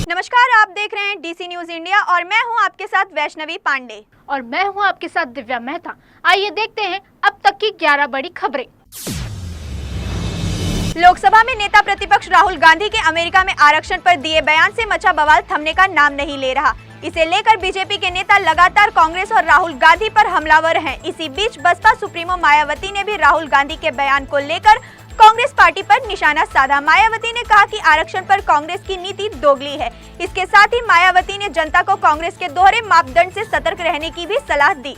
नमस्कार, आप देख रहे हैं डीसी न्यूज इंडिया और मैं हूं आपके साथ वैष्णवी पांडे और मैं हूं आपके साथ दिव्या मेहता। आइए देखते हैं अब तक की 11 बड़ी खबरें। लोकसभा में नेता प्रतिपक्ष राहुल गांधी के अमेरिका में आरक्षण पर दिए बयान से मचा बवाल थमने का नाम नहीं ले रहा। इसे लेकर बीजेपी के नेता लगातार कांग्रेस और राहुल गांधी पर हमलावर हैं। इसी बीच बसपा सुप्रीमो मायावती ने भी राहुल गांधी के बयान को लेकर कांग्रेस पार्टी पर निशाना साधा। मायावती ने कहा कि आरक्षण पर कांग्रेस की नीति दोगली है। इसके साथ ही मायावती ने जनता को कांग्रेस के दोहरे मापदंड से सतर्क रहने की भी सलाह दी।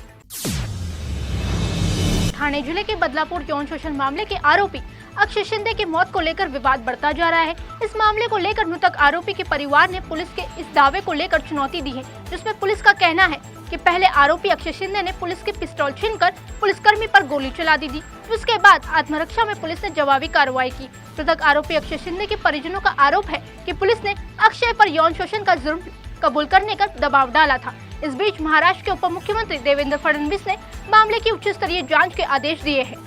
ठाणे जिले के बदलापुर यौन शोषण मामले के आरोपी अक्षय शिंदे की मौत को लेकर विवाद बढ़ता जा रहा है। इस मामले को लेकर मृतक आरोपी के परिवार ने पुलिस के इस दावे को लेकर चुनौती दी है, जिसमें पुलिस का कहना है कि पहले आरोपी अक्षय शिंदे ने पुलिस के पिस्तौल छीनकर पुलिसकर्मी पर गोली चला दी थी। उसके बाद आत्मरक्षा में पुलिस ने जवाबी कार्रवाई की। मृतक आरोपी अक्षय शिंदे के परिजनों का आरोप है कि पुलिस ने अक्षय पर यौन शोषण का जुर्म कबूल करने का दबाव डाला था। इस बीच महाराष्ट्र के उप मुख्यमंत्री देवेंद्र फडणवीस ने मामले की उच्च स्तरीय जांच के आदेश दिए हैं।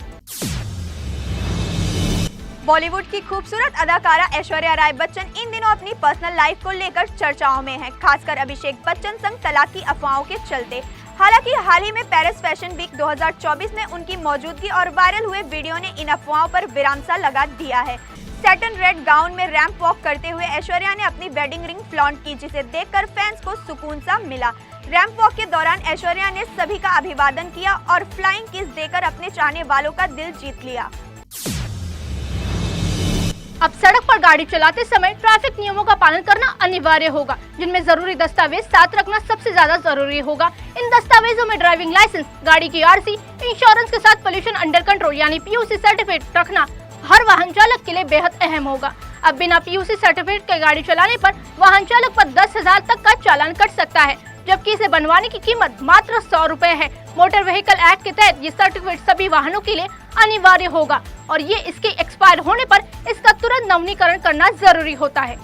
बॉलीवुड की खूबसूरत अदाकारा ऐश्वर्या राय बच्चन इन दिनों अपनी पर्सनल लाइफ को लेकर चर्चाओं में हैं, खासकर अभिषेक बच्चन संग तलाक की अफवाहों के चलते। हालांकि हाल ही में पेरिस फैशन वीक 2024 में उनकी मौजूदगी और वायरल हुए वीडियो ने इन अफवाहों पर विराम सा लगा दिया है। सैटन रेड गाउन में रैंप वॉक करते हुए ऐश्वर्या ने अपनी वेडिंग रिंग फ्लॉन्ट की, जिसे देखकर फैंस को सुकून सा मिला। रैंप वॉक के दौरान ऐश्वर्या ने सभी का अभिवादन किया और फ्लाइंग किस देकर अपने चाहने वालों का दिल जीत लिया। अब सड़क पर गाड़ी चलाते समय ट्रैफिक नियमों का पालन करना अनिवार्य होगा, जिनमें जरूरी दस्तावेज साथ रखना सबसे ज्यादा जरूरी होगा। इन दस्तावेजों में ड्राइविंग लाइसेंस, गाड़ी की आरसी, इंश्योरेंस के साथ पोल्यूशन अंडर कंट्रोल यानी पीयूसी सर्टिफिकेट रखना हर वाहन चालक के लिए बेहद अहम होगा। अब बिना पीयूसी सर्टिफिकेट के गाड़ी चलाने पर वाहन चालक पर 10,000 तक का चालान कट सकता है, जबकि इसे बनवाने की कीमत मात्र 100 रुपए है। मोटर व्हीकल एक्ट के तहत ये सर्टिफिकेट सभी वाहनों के लिए अनिवार्य होगा और ये इसके एक्सपायर होने पर इसका तुरंत नवीनीकरण करना जरूरी होता है।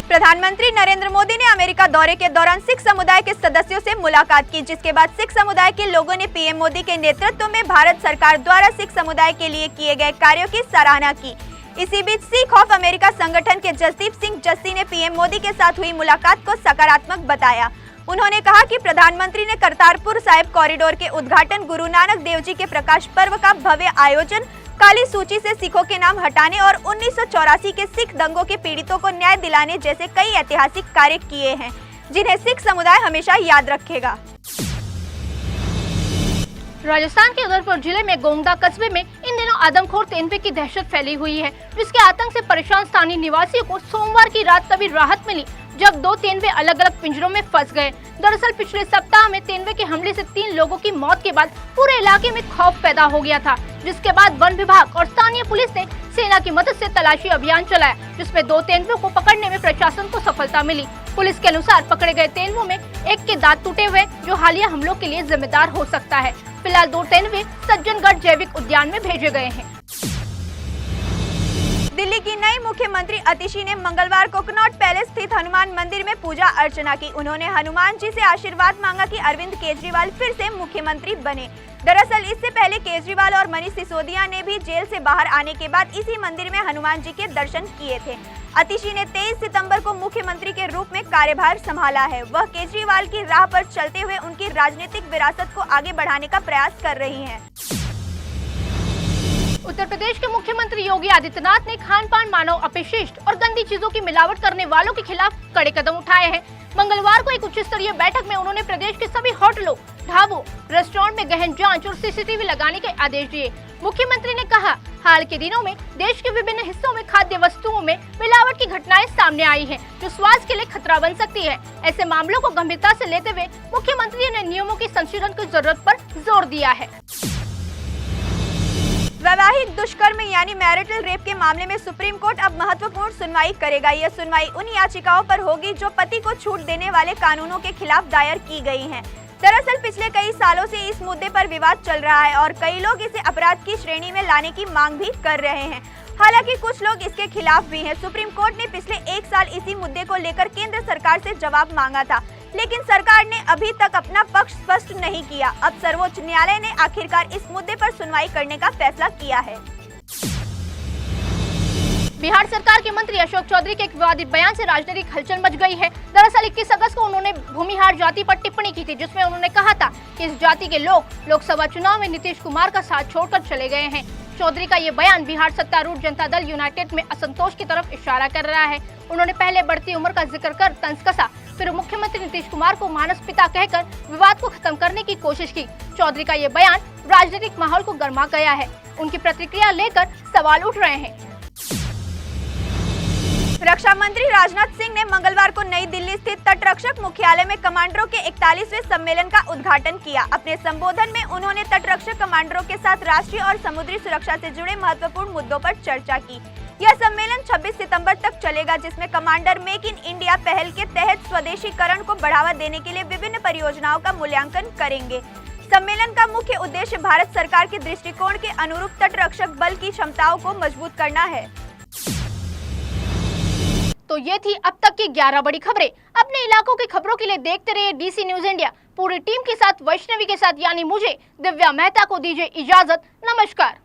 प्रधानमंत्री नरेंद्र मोदी ने अमेरिका दौरे के दौरान सिख समुदाय के सदस्यों से मुलाकात की, जिसके बाद सिख समुदाय के लोगों ने पीएम मोदी के नेतृत्व में भारत सरकार द्वारा सिख समुदाय के लिए किए गए कार्यों की सराहना की। इसी बीच सिख ऑफ अमेरिका संगठन के जसदीप सिंह जस्सी ने पीएम मोदी के साथ हुई मुलाकात को सकारात्मक बताया। उन्होंने कहा कि प्रधानमंत्री ने करतारपुर साहिब कॉरिडोर के उद्घाटन, गुरु नानक देव जी के प्रकाश पर्व का भव्य आयोजन, काली सूची से सिखों के नाम हटाने और 1984 के सिख दंगों के पीड़ितों को न्याय दिलाने जैसे कई ऐतिहासिक कार्य किए हैं, जिन्हें सिख समुदाय हमेशा याद रखेगा। राजस्थान के उदयपुर जिले में गोंगदा कस्बे में इन दिनों आदमखोर तेंदुए की दहशत फैली हुई है, जिसके आतंक से परेशान स्थानीय निवासियों को सोमवार की रात तभी राहत मिली जब 2 तेंदुए अलग अलग पिंजरों में फंस गए। दरअसल पिछले सप्ताह में तेंदुए के हमले से 3 लोगों की मौत के बाद पूरे इलाके में खौफ पैदा हो गया था, जिसके बाद वन विभाग और स्थानीय पुलिस ने सेना की मदद से तलाशी अभियान चलाया, जिसमें 2 तेंदुओं को पकड़ने में प्रशासन को सफलता मिली। पुलिस के अनुसार पकड़े गए तेंदुओं में एक के दांत टूटे हुए, जो हालिया हमलों के लिए जिम्मेदार हो सकता है। फिलहाल 2 तेंदुए सज्जनगढ़ जैविक उद्यान में भेजे गए हैं। दिल्ली की नई मुख्यमंत्री अतिशी ने मंगलवार को कनॉट पैलेस स्थित हनुमान मंदिर में पूजा अर्चना की। उन्होंने हनुमान जी से आशीर्वाद मांगा कि अरविंद केजरीवाल फिर से मुख्यमंत्री बने। दरअसल इससे पहले केजरीवाल और मनीष सिसोदिया ने भी जेल से बाहर आने के बाद इसी मंदिर में हनुमान जी के दर्शन किए थे। अतिशी ने 23 सितंबर को मुख्यमंत्री के रूप में कार्यभार संभाला है। वह केजरीवाल की राह पर चलते हुए उनकी राजनीतिक विरासत को आगे बढ़ाने का प्रयास कर रही हैं। उत्तर प्रदेश के मुख्यमंत्री योगी आदित्यनाथ ने खान पान, मानव अपशिष्ट और गंदी चीजों की मिलावट करने वालों के खिलाफ कड़े कदम उठाए हैं। मंगलवार को एक उच्च स्तरीय बैठक में उन्होंने प्रदेश के सभी होटलों, ढाबों, रेस्टोरेंट में गहन जांच और सीसीटीवी लगाने के आदेश दिए। मुख्यमंत्री ने कहा, हाल के दिनों में देश के विभिन्न हिस्सों में खाद्य वस्तुओं में मिलावट की घटनाएं सामने आई हैं, जो स्वास्थ्य के लिए खतरा बन सकती है। ऐसे मामलों को गंभीरता से लेते हुए मुख्यमंत्री ने नियमों के संशोधन की जरूरत पर जोर दिया है। वैवाहिक दुष्कर्म यानी मैरिटल रेप के मामले में सुप्रीम कोर्ट अब महत्वपूर्ण सुनवाई करेगा। यह सुनवाई उन याचिकाओं पर होगी जो पति को छूट देने वाले कानूनों के खिलाफ दायर की गई हैं। दरअसल पिछले कई सालों से इस मुद्दे पर विवाद चल रहा है और कई लोग इसे अपराध की श्रेणी में लाने की मांग भी कर रहे हैं। हालांकि कुछ लोग इसके खिलाफ भी हैं। सुप्रीम कोर्ट ने पिछले 1 साल इसी मुद्दे को लेकर केंद्र सरकार से जवाब मांगा था, लेकिन सरकार ने अभी तक अपना पक्ष स्पष्ट नहीं किया। अब सर्वोच्च न्यायालय ने आखिरकार इस मुद्दे पर सुनवाई करने का फैसला किया है। बिहार सरकार के मंत्री अशोक चौधरी के एक विवादित बयान से राजनीतिक हलचल मच गई है। दरअसल 21 अगस्त को उन्होंने भूमिहार जाति पर टिप्पणी की थी, जिसमें उन्होंने कहा था कि इस जाति के लोग लोकसभा चुनाव में नीतीश कुमार का साथ छोड़कर चले गए हैं। चौधरी का ये बयान बिहार सत्तारूढ़ जनता दल यूनाइटेड में असंतोष की तरफ इशारा कर रहा है। उन्होंने पहले बढ़ती उम्र का जिक्र कर तंज कसा, फिर मुख्यमंत्री नीतीश कुमार को मानस पिता कहकर विवाद को खत्म करने की कोशिश की। चौधरी का ये बयान राजनीतिक माहौल को गर्मा गया है। उनकी प्रतिक्रिया लेकर सवाल उठ रहे हैं। रक्षा मंत्री राजनाथ सिंह ने मंगलवार को नई दिल्ली स्थित तटरक्षक मुख्यालय में कमांडरों के 41वें सम्मेलन का उद्घाटन किया। अपने संबोधन में उन्होंने तटरक्षक कमांडरों के साथ राष्ट्रीय और समुद्री सुरक्षा से जुड़े महत्वपूर्ण मुद्दों पर चर्चा की। यह सम्मेलन 26 सितंबर तक चलेगा, जिसमें कमांडर मेक इन इंडिया पहल के तहत स्वदेशीकरण को बढ़ावा देने के लिए विभिन्न परियोजनाओं का मूल्यांकन करेंगे। सम्मेलन का मुख्य उद्देश्य भारत सरकार के दृष्टिकोण के अनुरूप तटरक्षक बल की क्षमताओं को मजबूत करना है। तो ये थी अब तक की 11 बड़ी खबरें। अपने इलाकों की खबरों के लिए देखते रहिए DC न्यूज इंडिया। पूरी टीम के साथ, वैष्णवी के साथ यानी मुझे, दिव्या मेहता को दीजिए इजाजत। नमस्कार।